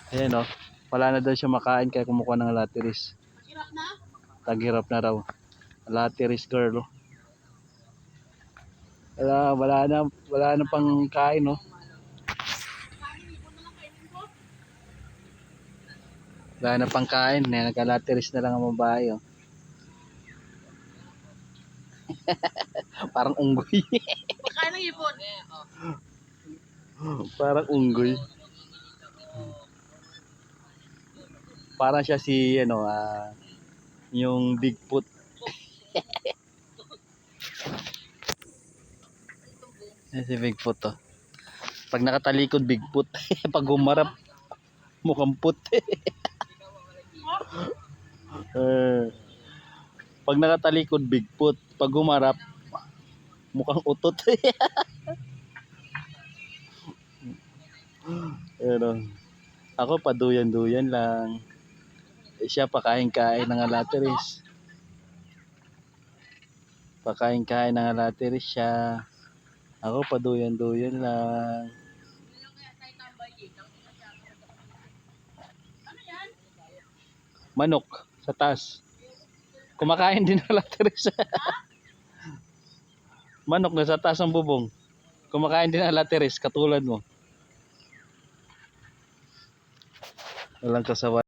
Ayan o. Wala na daw siya makain kaya kumukuha ng latiris. Hirap na? Taghirap na raw. Latiris girl. Oh. Wala na pang kain no. Wala na pang kain. Nagkalatiris na lang ang babae oh. Parang unggoy. Pagkain ng ipon. Parang unggoy. Parang siya si ano yung Bigfoot. Yan si Bigfoot to. Pag nakatalikod Bigfoot, pag humarap mukhang put. Pag nakatalikod Bigfoot, pag humarap mukhang utot. Pero ako paduyan-duyan lang. Siya pakain-kain ng latiris. Pakain-kain ng latiris siya. Ako paduyan-duyan lang. Manok sa taas. Kumakain din ng latiris. Manok na sa taas ng bubong. Kumakain din ng latiris katulad mo. Walang kasawa.